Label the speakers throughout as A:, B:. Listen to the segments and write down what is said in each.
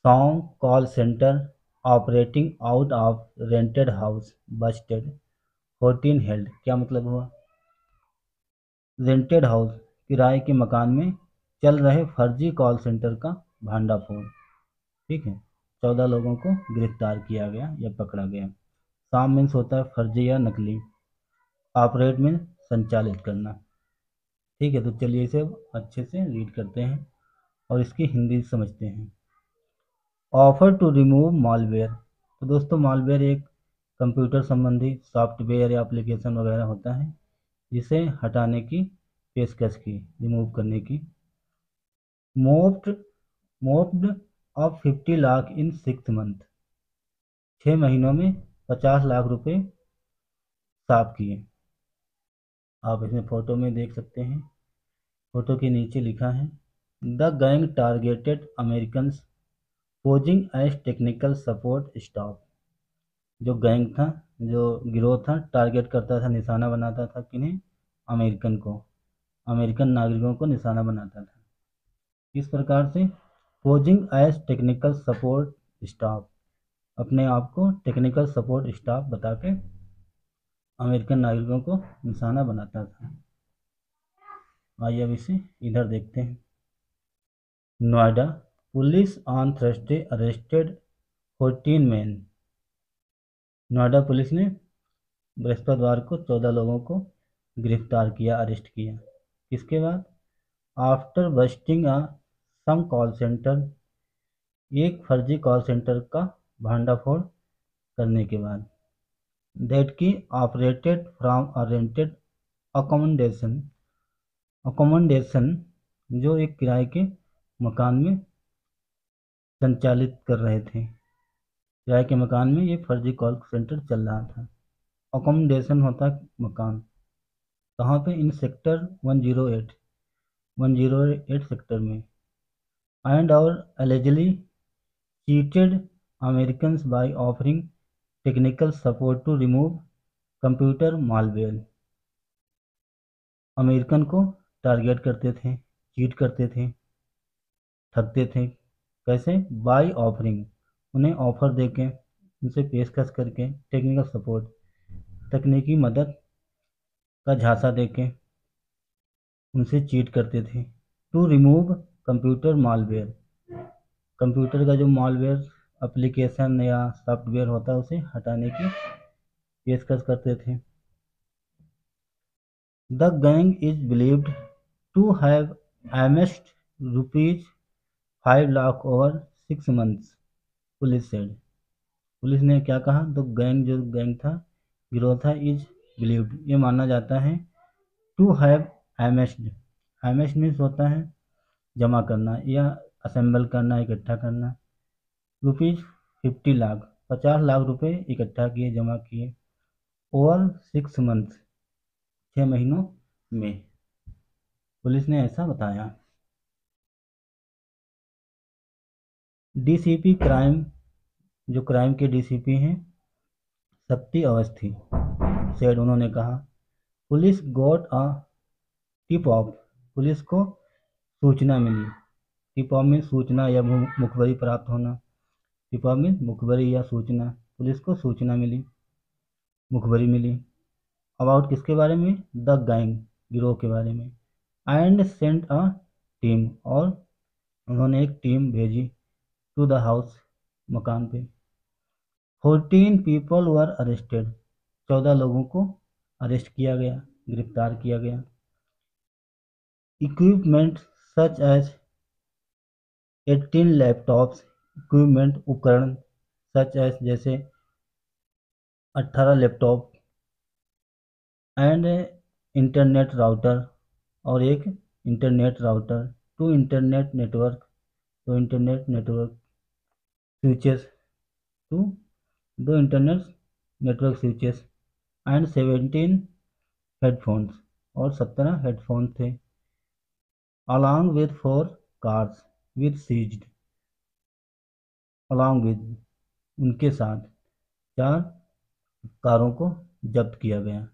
A: Song call centre operating out of rented house Busted 14 held. क्या मतलब हुआ? Rented house किराए के मकान में चल रहे फर्जी कॉल सेंटर का भांडाफोड़। ठीक है, 14 लोगों को गिरफ्तार किया गया या पकड़ा गया। साम मीन्स होता है फर्जी या नकली, ऑपरेट में संचालित करना। ठीक है, तो चलिए इसे अच्छे से रीड करते हैं और इसकी हिंदी समझते हैं। Offer to remove malware. तो दोस्तों मालवेयर एक कंप्यूटर संबंधी सॉफ्टवेयर या एप्लीकेशन वगैरह होता है जिसे हटाने की पेशकश की, रिमूव करने की। मोप्ड मोप्ड ऑफ 50 लाख इन 6 मंथ। 6 महीनों में 50 लाख रुपए साफ किए। आप इसमें फोटो में देख सकते हैं। फोटो के नीचे लिखा है the gang targeted American posing as technical support staff. जो गैंग था, जो गिरोह था, टारगेट करता था, निशाना बनाता था किन्हें? अमेरिकन को, अमेरिकन नागरिकों को निशाना बनाता था। किस प्रकार से? Posing as technical support staff, अपने आप को टेक्निकल सपोर्ट स्टाफ बता के अमेरिकन नागरिकों को निशाना बनाता था। आइए अब इसे इधर देखते हैं। Noida police on Thursday arrested 14 man. Noida police ने बृहस्पतिवार को 14 लोगों को गिरफ्तार किया, अरेस्ट किया। किसके बाद? आफ्टर बस्टिंग अ सम कॉल सेंटर, एक फर्जी कॉल सेंटर का भांडाफोड़ करने के बाद। दैट की operated from a rented accommodation. Accommodation जो एक किराए के मकान में संचालित कर रहे थे। किराए के मकान में ये फर्जी कॉल सेंटर चल रहा था। अकोमोडेशन होता है मकान। कहाँ पे? इन सेक्टर 108 सेक्टर में। एंड और allegedly cheated Americans by offering technical support to remove computer malware. American को टारगेट करते थे, चीट करते थे, ठगते थे। कैसे? बाय ऑफरिंग, उन्हें ऑफर देके, उनसे पेशकश करके, टेक्निकल सपोर्ट, तकनीकी मदद का झांसा देके उनसे चीट करते थे। To remove computer malware, computer का जो मालवेयर एप्लीकेशन या सॉफ्टवेयर होता है उसे हटाने की पेशकश करते थे। The gang is believed to have amassed rupees 5 lakh over 6 months, police said. Police ने क्या कहा? तो गैंग, जो गैंग था, गिरोह था, इज बिलीव्ड, ये माना जाता है, to have amassed. Amassed means होता है जमा करना या असेंबल करना, इकट्ठा करना। रुपीज 50 लाख, 50 लाख रुपए इकट्ठा किए, जमा किए। ओवर 6 मंथ, 6 महीनों में, पुलिस ने ऐसा बताया। डीसीपी क्राइम, जो क्राइम के डीसीपी हैं, शक्ति अवस्थी सेड, उन्होंने कहा police got a tip of, police को सूचना मिली। टिप ऑफ में सूचना या मुखबरी प्राप्त होना। टिप ऑफ में मुखबरी या सूचना, पुलिस को सूचना मिली, मुखबरी मिली। अबाउट किसके बारे में? द गैंग, गिरोह के बारे में। एंड सेंट अ टीम, और उन्होंने एक टीम भेजी टू द हाउस, मकान पे। 14 पीपल वर अरेस्टेड, 14 लोगों को अरेस्ट किया गया, गिरफ्तार किया गया। Equipment such as 18 laptops, equipment उपकरण, सच एज जैसे 18 लैपटॉप, एंड इंटरनेट राउटर, और एक internet router. Two internet network, तो इंटरनेट नेटवर्क स्विचेस, टू दो internet network switches. And 17 headphones, और 17 हेडफोन थे। Along with 4 cars with seized, along with, उनके साथ 4 कारों को जब्त किया गया।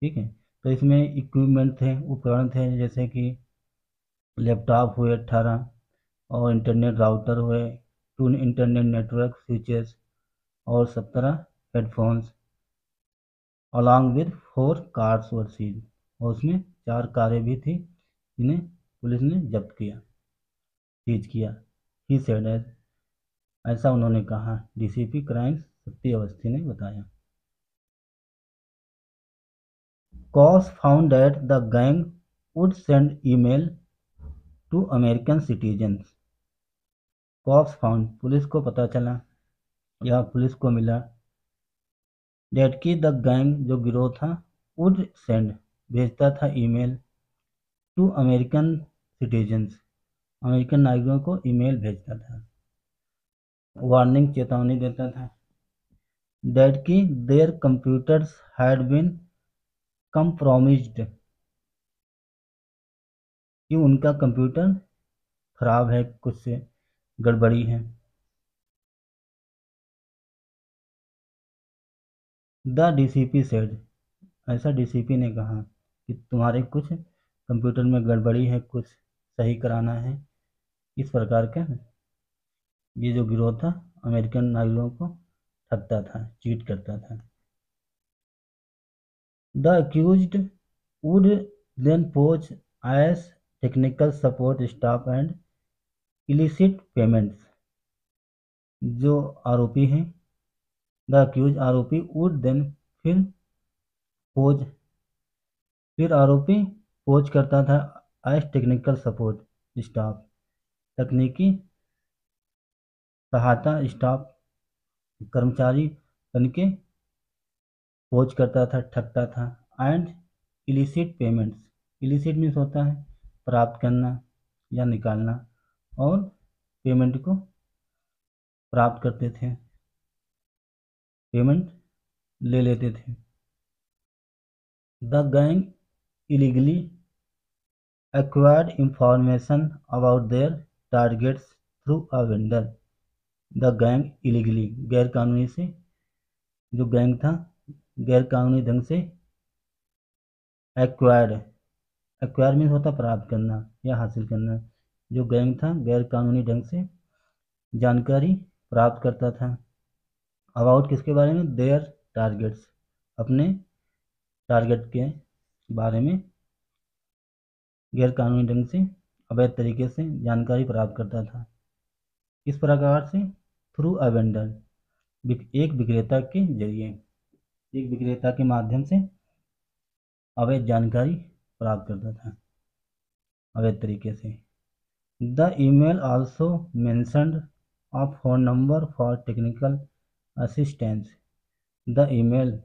A: ठीक है, तो इसमें इक्विपमेंट थे, उपकरण थे, जैसे कि लैपटॉप हुए 18, और इंटरनेट राउटर हुए, 2 इंटरनेट नेटवर्क स्विचेस और 17 headphones along with 4 cars were seized. और उसमें 4 कारें भी थी जिन्हें पुलिस ने जब्त किया, सीज किया। ही सेड ऐसा उन्होंने कहा, डीसीपी क्राइम्स शक्ति अवस्थी ने बताया। Cops found that the gang would send email to American citizens. Cops found, police को पता चला या पुलिस को मिला, that कि the gang जो गिरोह था would send भेजता था email to American citizens, American नागरिकों को ईमेल भेजता था, वार्निंग चेतावनी देता था, that कि their computers had been compromised, कि उनका कंप्यूटर खराब है, कुछ से गड़बड़ी है। द डीसीपी सेड, ऐसा डीसीपी ने कहा कि तुम्हारे कुछ कंप्यूटर में गड़बड़ी है, कुछ सही कराना है। इस प्रकार का ये जो गिरोह था अमेरिकन नागरिकों को ठगता था, चीट करता था। The accused would then poach as technical support staff and illicit payments, जो आरोपी हैं द अक्यूज आरोपी वुड देन फिर आरोपी पोच करता था एज टेक्निकल सपोर्ट स्टाफ, तकनीकी सहायता स्टाफ कर्मचारी बनके पोच करता था, ठगता था। And illicit payments, illicit means होता है प्राप्त करना या निकालना, और पेमेंट को प्राप्त करते थे, पेमेंट ले लेते थे। The gang illegally acquired information about their targets through a vendor. The gang illegally, गैर कानूनी से, जो गैंग था गैर कानूनी ढंग से एक्वायर्ड, एक्वायर मीन्स होता प्राप्त करना या हासिल करना, जो गैंग था गैर कानूनी ढंग से जानकारी प्राप्त करता था। अबाउट किसके बारे में? देयर टारगेट्स, अपने टारगेट के बारे में गैर कानूनी ढंग से अवैध तरीके से जानकारी प्राप्त करता था। इस प्रकार से थ्रू अ वेंडर, एक विक्रेता के जरिए, एक विक्रेता के माध्यम से अवैध जानकारी प्राप्त करता था अवैध तरीके से। The email also mentioned a phone number for technical assistance. The email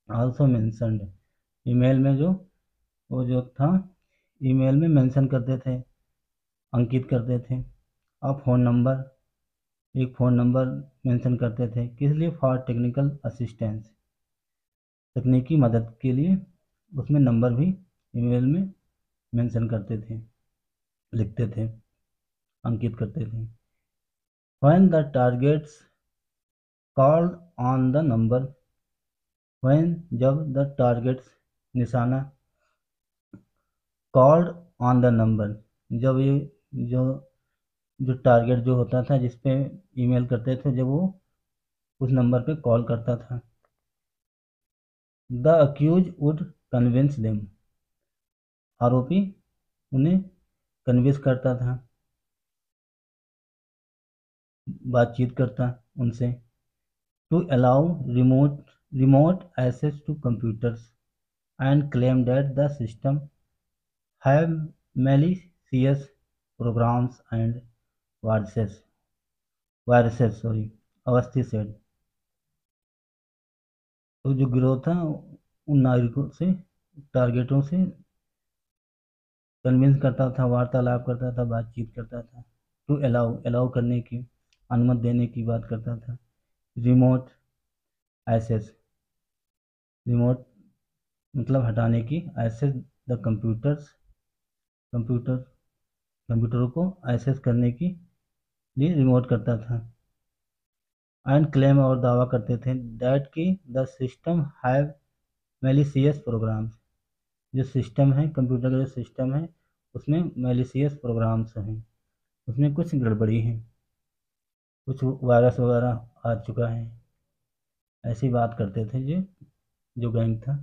A: also mentioned, email में वो जो था ईमेल में मेंशन करते थे, अंकित करते थे। अब फ़ोन नंबर, एक फ़ोन नंबर मेंशन करते थे, किस लिए? फॉर टेक्निकल असिस्टेंस, तकनीकी मदद के लिए उसमें नंबर भी ईमेल में मेंशन करते थे, लिखते थे, अंकित करते थे। When the targets called on the number, when जब द टारगेट्स निशाना, कॉल्ड ऑन द नंबर, जब ये जो टारगेट जो होता था जिस पे ईमेल करते थे, जब वो उस नंबर पे कॉल करता था, the accuse would convince them, आरोपी उन्हें कन्विंस करता था, बातचीत करता उनसे। To allow remote access to computers and claim that the system have malicious programs and viruses, Awasthi said. तो जो गिरोह था उन नागरिकों से, टारगेटों से कन्विंस करता था, वार्तालाप करता था, बातचीत करता था। टू अलाउ करने की, अनुमति देने की बात करता था। रिमोट एक्सेस, रिमोट मतलब हटाने की, एक्सेस द कंप्यूटरों को एक्सेस करने की लिए रिमोट करता था। एंड क्लेम, और दावा करते थे, दैट कि the system have malicious programs, जो सिस्टम है कंप्यूटर का जो सिस्टम है उसमें मैलिशियस प्रोग्राम्स हैं, उसमें कुछ गड़बड़ी है, कुछ वायरस वगैरह आ चुका है, ऐसी बात करते थे जो गैंग था।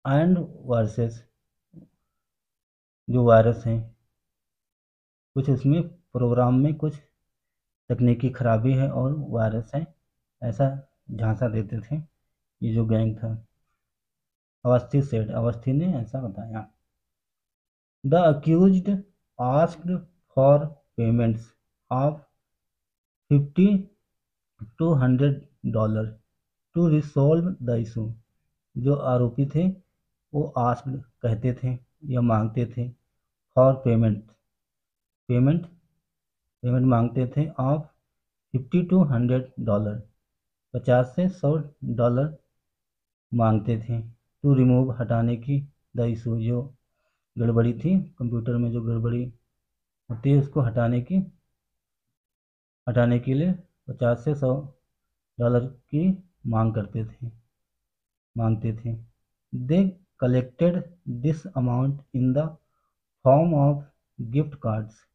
A: एंड वर्सेस, जो वायरस हैं, कुछ उसमें प्रोग्राम में कुछ तकनीकी खराबी है और वायरस है, ऐसा झांसा देते थे ये जो गैंग था। अवस्थी सेठ, अवस्थी ने ऐसा बताया। The accused asked for payments of $50 to $100 to resolve the issue. जो आरोपी थे वो आस्क्ड कहते थे या मांगते थे, फॉर पेमेंट, पेमेंट पेमेंट मांगते थे, ऑफ $50 to $100, 50 से $100 मांगते थे, टू रिमूव हटाने की, द इशू जो गड़बड़ी थी, कंप्यूटर में जो गड़बड़ी होती है उसको हटाने के लिए 50 से $100 की मांगते थे। They collected this amount in the form of gift cards.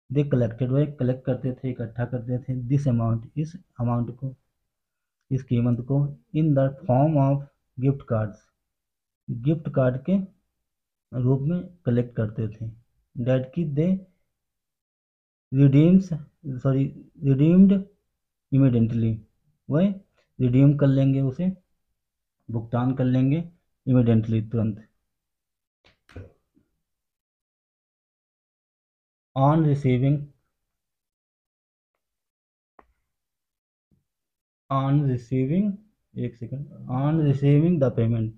A: They collected, वह कलेक्ट करते थे, इकट्ठा करते थे, दिस अमाउंट, इस अमाउंट को, इस कीमत को, in the form of gift cards, gift card के रूप में कलेक्ट करते थे। डैट की दे रिडीम्स सॉरी रिडीम्ड इमीडिएटली, वह रिडीम कर लेंगे, उसे भुगतान कर लेंगे इमीडिएटली, तुरंत। ऑन रिसीविंग एक second, on receiving the payment,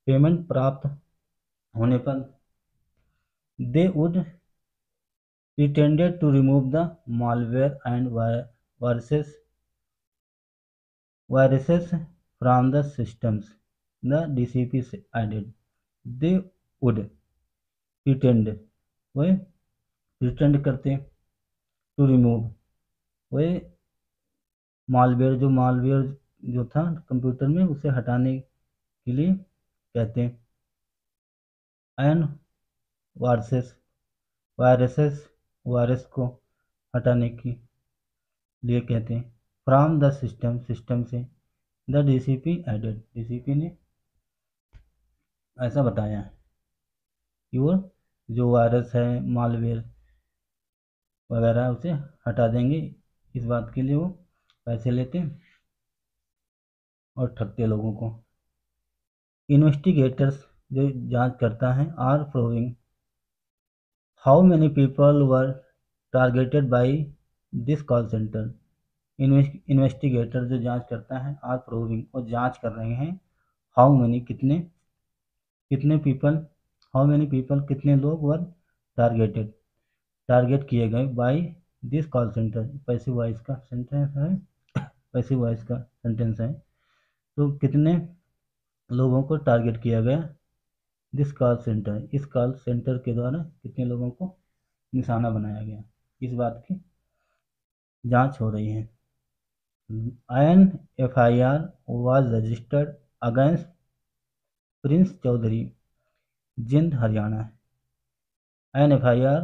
A: payment प्राप्त होने पर, they would pretended to remove the malware and viruses from the systems the DCP added. They would pretend, वह pretend करते, to remove, वह मालवेयर जो था कंप्यूटर में उसे हटाने के लिए कहते, एंड वायरस को हटाने के लिए कहते हैं, फ्रॉम द सिस्टम से, द DCP एडेड, DCP ने ऐसा बताया कि वो जो वायरस है, मालवेयर वगैरह, उसे हटा देंगे। इस बात के लिए वो पैसे लेते और ठगते लोगों को। इन्वेस्टिगेटर्स, जो जांच करता है, are proving how many people were targeted by this call centre. Investigator जो जांच करता है, आर प्रूविंग, और जांच कर रहे हैं, हाउ मेनी कितने पीपल, हाउ मेनी पीपल कितने लोग, वर टारगेट किए गए, by this call centre, passive voice का सेंटेंस है, पैसिव वॉइस का सेंटेंस है, तो कितने लोगों को टारगेट किया गया दिस कॉल सेंटर, इस कॉल सेंटर के द्वारा कितने लोगों को निशाना बनाया गया, इस बात की जांच हो रही है। An FIR was registered against Prince Chaudhary, Jind Haryana. An FIR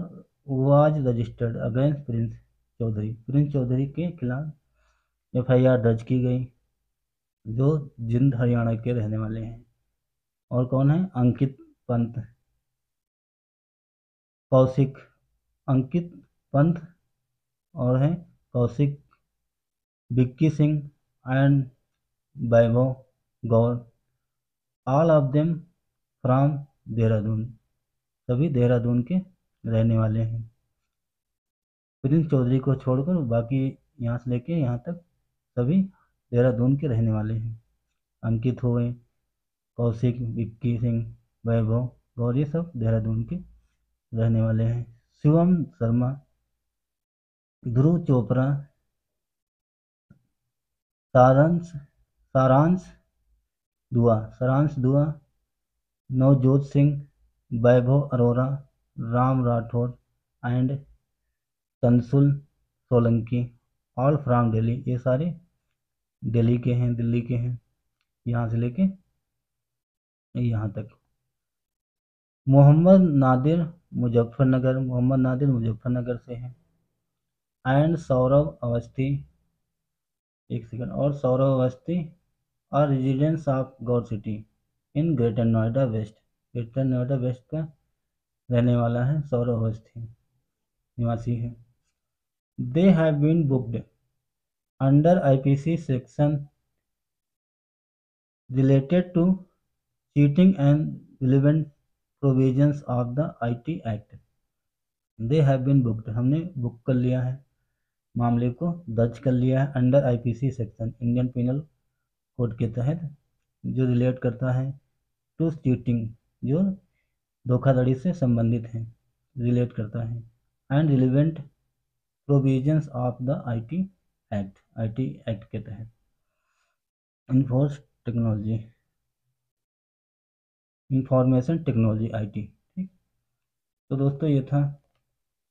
A: was registered against Prince Chaudhary के खिलाफ FIR दर्ज की गई, जो जिंद हरियाणा के रहने वाले हैं। और कौन है? अंकित पंत, कौशिक, अंकित पंत, और है Kaushik, Vicky Singh and Vaibhav Gaur, all of them from Dehradun, सभी देहरादून के रहने वाले हैं। प्रिंस चौधरी को छोड़कर बाकी यहाँ से लेके यहाँ तक सभी देहरादून के रहने वाले हैं। अंकित हुए, कौशिक, विक्की सिंह, वैभव गौर, ये सब देहरादून के रहने वाले हैं। शिवम शर्मा, ध्रुव Chopra, Saransh Dua, Navjot Singh, Vaibhav Arora, Ram Rathore and Tansul Solanki, all from Delhi, ये सारे दिल्ली के हैं, यहाँ से लेके यहाँ तक। मोहम्मद नादिर मुजफ्फरनगर, मोहम्मद नादिर मुजफ्फरनगर से हैं। एंड सौरव अवस्थी, एक सेकंड, और Saurav Awasthi are residents of Gaur City in Greater Noida West. Greater Noida West का रहने वाला है सौरव अवस्थी, निवासी है। They have been booked under IPC section related to cheating and relevant provisions of the IT act. They have been booked, हमने book कर लिया है, मामले को दर्ज कर लिया है under IPC section, Indian penal code के तहत, जो रिलेट करता है टू चीटिंग, जो धोखाधड़ी से संबंधित है, रिलेट करता है, and relevant provisions of the IT act के तहत। Enforce technology, information technology IT. ठीक, तो दोस्तों ये था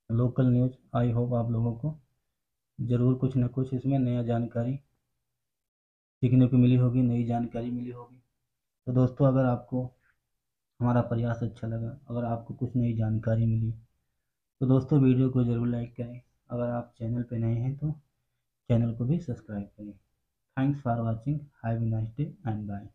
A: लोकल न्यूज़। आई होप आप लोगों को ज़रूर कुछ ना कुछ इसमें नया जानकारी सीखने को मिली होगी, नई जानकारी मिली होगी। तो दोस्तों अगर आपको हमारा प्रयास अच्छा लगा, अगर आपको कुछ नई जानकारी मिली, तो दोस्तों वीडियो को ज़रूर लाइक करें। अगर आप चैनल पर नए हैं तो चैनल को भी सब्सक्राइब करें। Thanks for watching, have a nice day and bye.